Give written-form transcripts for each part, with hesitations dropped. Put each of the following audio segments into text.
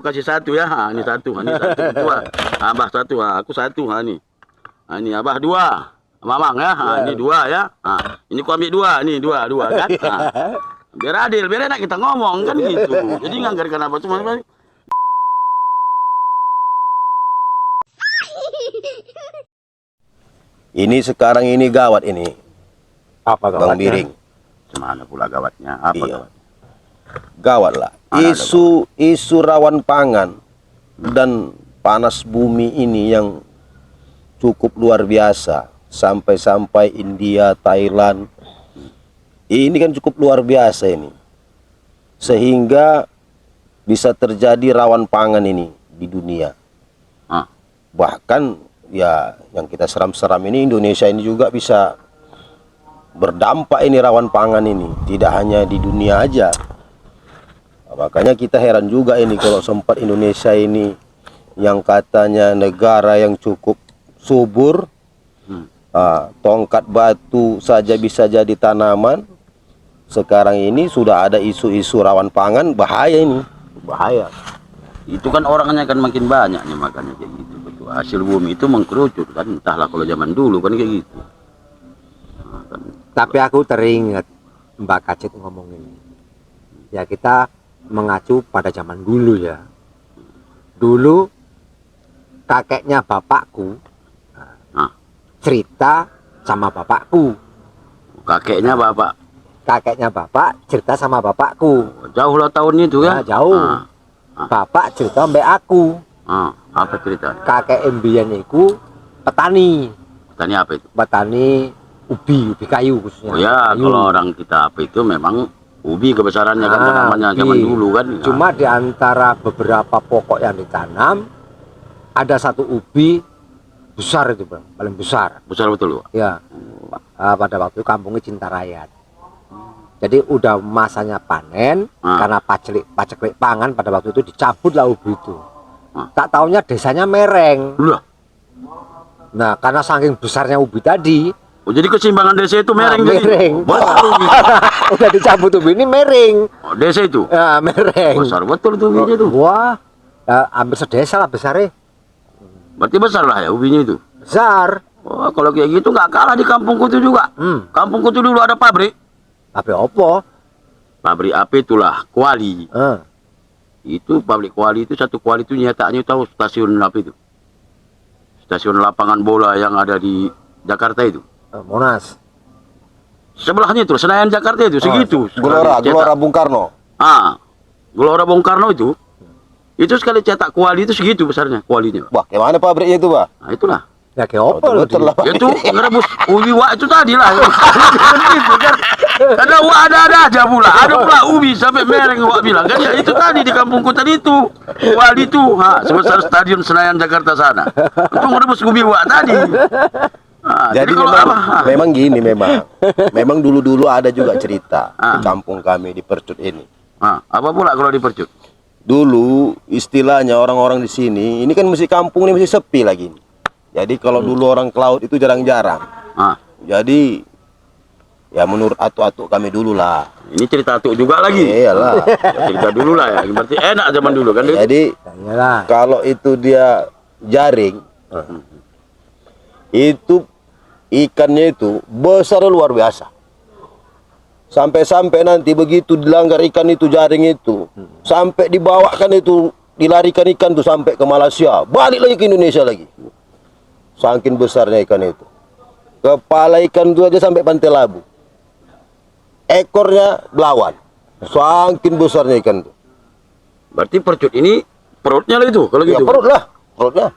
Kasih satu ya, ha, ini satu, dua. Abah satu, ha, aku satu, ha, ini. Ha, ini abah dua, mamang ya, ha, ini dua ya. Ha, ini ku ambil dua, nih dua kan. Ha. Biar adil, biar enak kita ngomong kan gitu. Jadi nganggarkan apa cuma. Ini sekarang ini gawat ini. Apa Bang Biring? Semana pula gawatnya? Apa Iya. gawat? Gawat lah. Isu rawan pangan dan panas bumi ini yang cukup luar biasa. Sampai-sampai India, Thailand. Ini kan cukup luar biasa ini. Sehingga bisa terjadi rawan pangan ini di dunia. Ah. Bahkan ya yang kita seram-seram ini Indonesia ini juga bisa berdampak ini rawan pangan ini. Tidak hanya di dunia aja. Makanya kita heran juga ini kalau sempat Indonesia ini yang katanya negara yang cukup subur, tongkat batu saja bisa jadi tanaman. Sekarang ini sudah ada isu-isu rawan pangan, bahaya ini, bahaya. Itu kan orangnya kan makin banyak nih makanya kayak gitu. Betul. Hasil bumi itu mengkerucut kan, entahlah kalau zaman dulu kan kayak gitu. Nah, kan. Tapi aku teringat Mbak Kacit ngomongin. Ya kita mengacu pada zaman dulu ya. Dulu kakeknya bapakku cerita sama bapakku. Kakeknya bapak. Kakeknya bapak cerita sama bapakku. Jauh lah tahunnya itu ya? Nah, jauh. Bapak cerita mbak aku. Apa cerita? Kakek mbiyen iku petani. Petani apa itu? Petani ubi kayu khususnya. Oh ya, kayu. kalau orang kita apa itu memang ubi kebesarannya kan tanamannya zaman dulu kan. Cuma di antara beberapa pokok yang ditanam ada satu ubi besar itu bang, paling besar. Besar betul, Pak. Ya, pada waktu itu kampungnya Cintarayat. Jadi udah masanya panen karena paceklik pangan pada waktu itu dicabutlah ubi itu. Tak taunya desanya mereng. Loh. Nah, karena saking besarnya ubi tadi. Oh, jadi keseimbangan desa itu mereng jadi. Mereng. Udah dicabut ubi ini mereng. Oh, desa itu. Ya, mereng. Besar betul tuh ubinya tuh. Wah, hampir sedesa lah besarnya. Berarti besar lah ya ubinya itu. Besar. Oh, kalau kayak gitu nggak kalah di kampungku tuh juga. Kampungku tuh dulu ada pabrik. Tapi opo? Pabrik apa itulah, Kuali. Itu pabrik Kuali itu satu Kuali itu nyatanya tahu stasiun apa itu? Stasiun lapangan bola yang ada di Jakarta itu. Monas. Sebelahnya itu Senayan Jakarta itu segitu. Gelora Bung Karno. Gelora Bung Karno itu. Itu sekali cetak kuali itu segitu besarnya kualinya. Wah, gimana pabriknya itu, Pak? Nah, itulah. Ya kayak opo loh. Itu ngerebus ubi wak itu tadi lah. Gitu kan. Karena wak ada aja pula. Ada pula ubi sampai mereng wak bilang. Kan ya itu tadi di kampungku tadi itu. Kuali itu. Sebesar stadion Senayan Jakarta sana. Itu ngerebus ubi wak tadi. Jadi memang gini memang dulu ada juga cerita di kampung kami di Percut ini. Apa pula kalau di Percut? Dulu istilahnya orang-orang di sini ini kan masih kampung ini masih sepi lagi. Jadi kalau dulu orang ke laut itu jarang-jarang. Jadi ya menurut atuk-atuk kami dulu lah. Ini cerita atuk juga lagi. Iyalah. Cerita dulu lah ya. Berarti enak zaman dulu kan. Jadi kalau itu dia jaring itu ikannya itu besar luar biasa. Sampai-sampai nanti begitu dilanggar ikan itu jaring itu, sampai dibawakan itu, dilarikan ikan itu sampai ke Malaysia, balik lagi ke Indonesia lagi. Saking besarnya ikan itu. Kepala ikan itu aja sampai Pantai Labu. Ekornya belawan. Saking besarnya ikan itu. Berarti Percut ini perutnya lah itu kalau gitu. Ya perut lah, perutnya.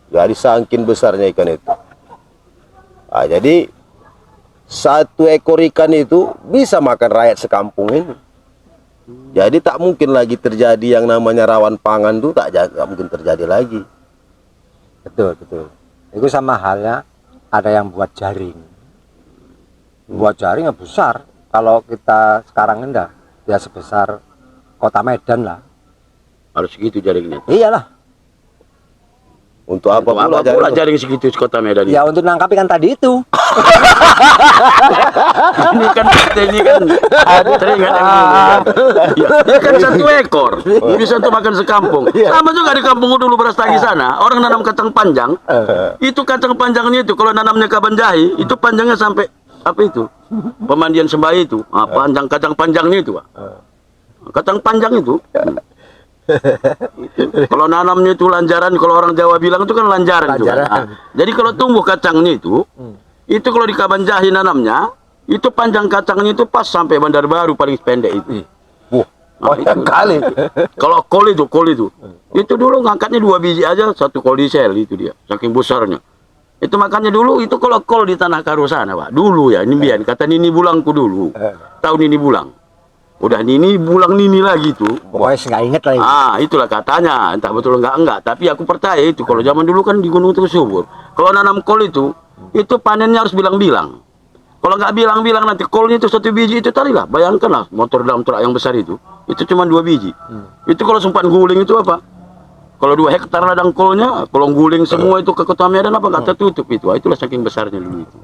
Jadi saking besarnya ikan itu. Jadi satu ekor ikan itu bisa makan rakyat sekampung ini. Jadi tak mungkin lagi terjadi yang namanya rawan pangan itu tak mungkin terjadi lagi. Betul. Itu sama halnya ada yang buat jaring. Buat jaring yang besar. Kalau kita sekarang enggak, ya sebesar kota Medan lah. Harus segitu jaringnya. Iyalah. Untuk apa pula jaring segitu kota Medan? Ya untuk nangkap ikan tadi itu. ini kan teringat yang dulu kan. Ya, dia kan 1 ekor bisa untuk makan sekampung. Sama juga di kampung dulu beras tagi sana, orang nanam kacang panjang. Itu kacang panjangnya itu kalau nanamnya kaban jahe, itu panjangnya sampai apa itu? Pemandian sembahy itu. Panjang kacang panjangnya itu, Pak. Kacang panjang itu. Kalau nanamnya itu lanjaran, kalau orang Jawa bilang itu kan lanjaran. Jadi kalau tumbuh kacangnya itu kalau di kaban jahe nanamnya, itu panjang kacangnya itu pas sampai Bandar Baru paling pendek itu. Banyak kali. Kalau kol itu dulu ngangkatnya 2 biji aja, 1 kol diesel itu dia, saking besarnya. Itu makanya dulu itu kalau kol di Tanah Karo sana, Pak. Dulu ya, ini biar kata Nini Bulangku dulu. Tahu Nini Bulang? Udah Nini Bulang Nini lagi tuh. Pokoknya nggak inget lagi. Itulah katanya, entah betul enggak. Tapi aku percaya itu. Kalau zaman dulu kan di gunung itu subur. Kalau nanam kol itu panennya harus bilang-bilang. Kalau nggak bilang-bilang nanti kolnya itu 1 biji itu tadi lah. Bayangkanlah motor dalam truk yang besar itu cuma 2 biji. Itu kalau sempat guling itu apa? Kalau 2 hektar ladang kolnya, kalau guling semua itu ke Kota Medan apa nggak tertutup itu. Itulah saking besarnya dulu itu.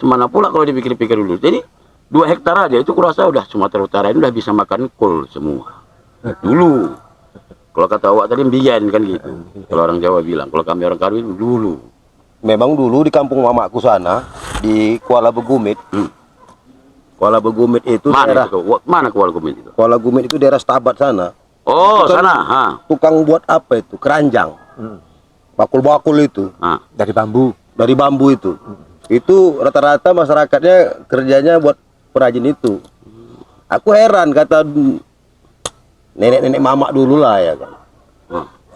Cemana pula kalau dipikir-pikir dulu. Jadi 2 hektar aja itu kurasa udah Sumatera Utara ini udah bisa makan kol semua. Dulu. Kalau kata awak tadi mbiyen kan gitu. Kalau orang Jawa bilang, kalau kami orang Karo itu dulu. Memang dulu di kampung mamaku sana di Kuala Begumit. Kuala Begumit itu daerah Mana Kuala Gumit itu? Kuala Gumit itu daerah Stabat sana. Oh, Tukang- sana. Tukang buat apa itu? Keranjang. Bakul-bakul itu. Dari bambu. Dari bambu itu. Itu rata-rata masyarakatnya kerjanya buat perajin itu. Aku heran kata nenek-nenek mamak dulu lah ya kan.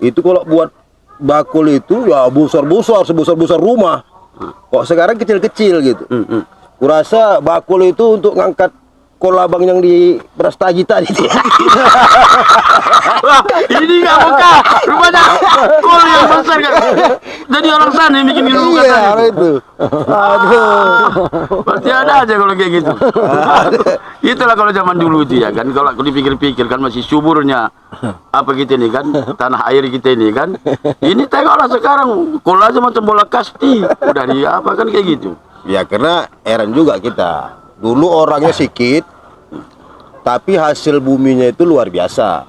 Itu kalau buat bakul itu ya besar-besar, sebesar-besar rumah. Kok sekarang kecil-kecil gitu. Kurasa bakul itu untuk ngangkat kol abang yang di beras tagi tadi. Wah, ini nggak buka. Rupanya kol yang besar kan. Jadi orang sana yang bikin dulu Iya, katanya. itu. Aduh. Pasti ada aja kalau kayak gitu. Itulah kalau zaman dulu itu ya kan. Kalau aku dipikir-pikir kan masih suburnya apa kita ini kan, tanah air kita ini kan. Ini tengoklah sekarang kol aja macam bola kasti. Udah di apa kan kayak gitu. Ya karena heran juga kita. Dulu orangnya sedikit, tapi hasil buminya itu luar biasa.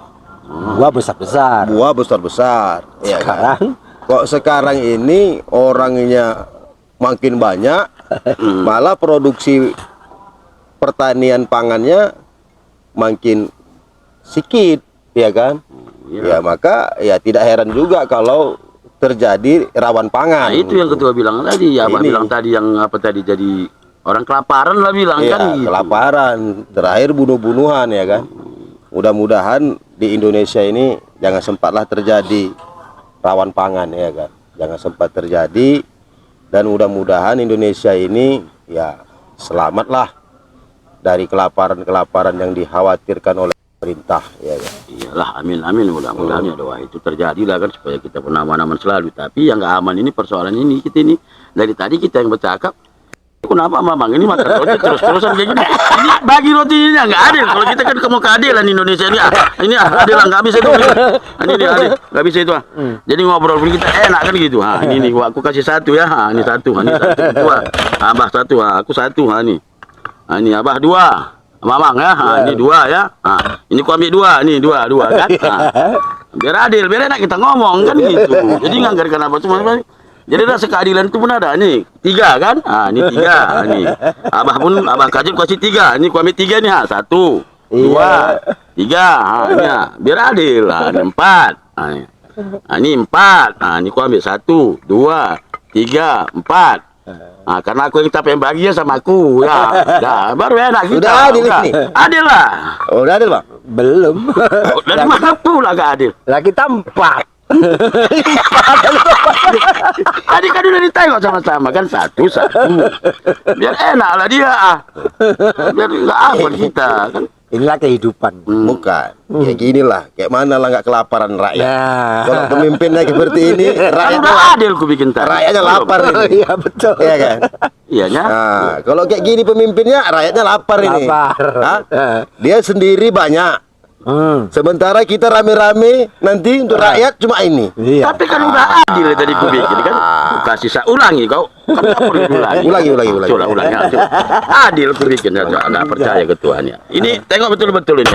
Buah besar-besar. Buah besar-besar. Ya kan? Sekarang Kok sekarang ini orangnya makin banyak, malah produksi pertanian pangannya makin sedikit, ya kan? Ya maka ya tidak heran juga kalau terjadi rawan pangan. Nah, itu yang ketua bilang tadi, ya Abah Ini. bilang tadi yang apa tadi jadi orang kelaparan lah bilang Iya, kan gitu. kelaparan, terakhir bunuh-bunuhan ya kan. Mudah-mudahan di Indonesia ini jangan sempatlah terjadi rawan pangan ya kan. Jangan sempat terjadi dan mudah-mudahan Indonesia ini ya selamatlah dari kelaparan-kelaparan yang dikhawatirkan oleh pemerintah ya kan. Iyalah, amin amin, mudah-mudahan ya doa itu terjadi lah kan supaya kita pun aman-aman selalu. Tapi yang nggak aman ini persoalan ini kita ini dari tadi kita yang bercakap. Kenapa Mamang ini makan roti terus-terusan kayak gini? Ini bagi rotinya nggak adil. Kalau kita kan mau keadilan Indonesia ini adil lah, nggak bisa itu. Ini adil, nggak bisa itu. Jadi ngobrol pun kita enak kan gitu. Ini aku kasih 1 ya. Ini 1, ini 1 dua. Abah 1, aku 1. Ini Abah 2. Mamang ya. Ini 2 ya. Ini aku ambil 2, ini 2 kan. Biar adil, biar enak kita ngomong kan gitu. Jadi nganggarkan apa cuma. Jadi rasa keadilan itu pun ada nih 3 kan? Ini 3 nih. Abah Kajib kasih 3. Ini ku ambil 3 nih 1, 2, 3. Ini biar adil. Ini 4. Ini 4. Ini ku ambil 1, 2, 3, 4. Karena aku yang capek baginya sama aku ya. Dah, baru enak kita. Udah adil ini. Adil lah. Oh, udah adil, Bang? belum. Dari mana pula gak adil? Lah kita 4. Tadi kan udah ditengok sama-sama kan 1. Biar enak lah dia. Biar nggak apa kita kan. Inilah kehidupan. Bukan. Kayak gini lah. Kayak mana lah nggak kelaparan rakyat. Nah. Kalau pemimpinnya seperti ini, Kan rakyatnya, udah adil ku bikin tadi. rakyatnya lapar ini. Iya betul. Iya kan? Iya nya. Nah, kalau kayak gini pemimpinnya, rakyatnya lapar ini. Lapar. Hah? Dia sendiri banyak, Sementara kita rame-rame nanti untuk rakyat cuma ini. Iya. Tapi kan udah adil tadi ku bikin kan. Kasih saya ulangi kau. Kan nggak perlu ulangi. Ulangi. Coba ulangi. Adil ku bikin aja. Nggak percaya ketuanya. Ini tengok betul-betul ini.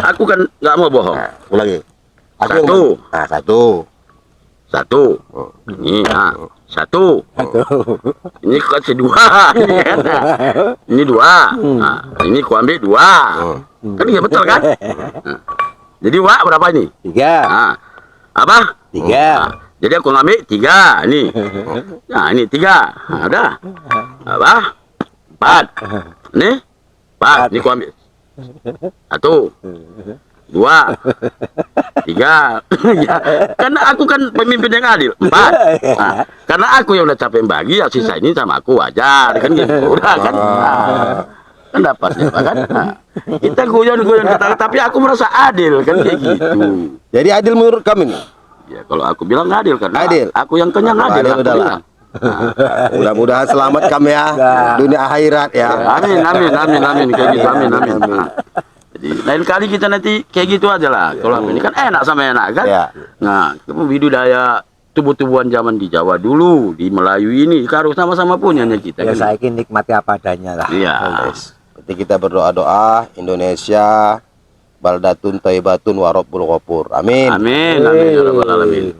Aku kan nggak mau bohong. Ulangi. Satu. Satu. Ini satu. Ini kasih dua. Ini dua. Nah, ini ku ambil dua. Kan iya betul kan? Nah, jadi Wak berapa ini? 3. Nah, apa? 3. Nah, jadi aku ngambil 3 ini. Nah, ini 3. Nah, udah. Apa? 4. Nih. 4. Ini ku ambil. 1 2 3. Ya, karena aku kan pemimpin yang adil. 4. Nah, karena aku yang udah capek bagi, ya sisa ini sama aku wajar kan gitu. Udah kan. Kan dapatnya kan. Nah, kita guyon kata, tapi aku merasa adil kan kayak gitu. Jadi adil menurut kami nih. Ya kalau aku bilang adil kan. Adil. Aku yang kenyang adil. Adil udahlah. Mudah-mudahan selamat kami ya, dunia akhirat ya. Amin kayak gitu amin. Nah, jadi lain kali kita nanti kayak gitu aja lah. Kalau ini kan enak sama enak kan. Ya. Nah, budidaya tubuh-tubuhan zaman di Jawa dulu, di Melayu ini harus sama-sama punyanya kita. Ya Kan? saya ini nikmati apa adanya lah. Iya. Berarti kita berdoa-doa Indonesia baldatun thayyibatun wa rabbul ghafur. Amin. Amin ya rabbal alamin.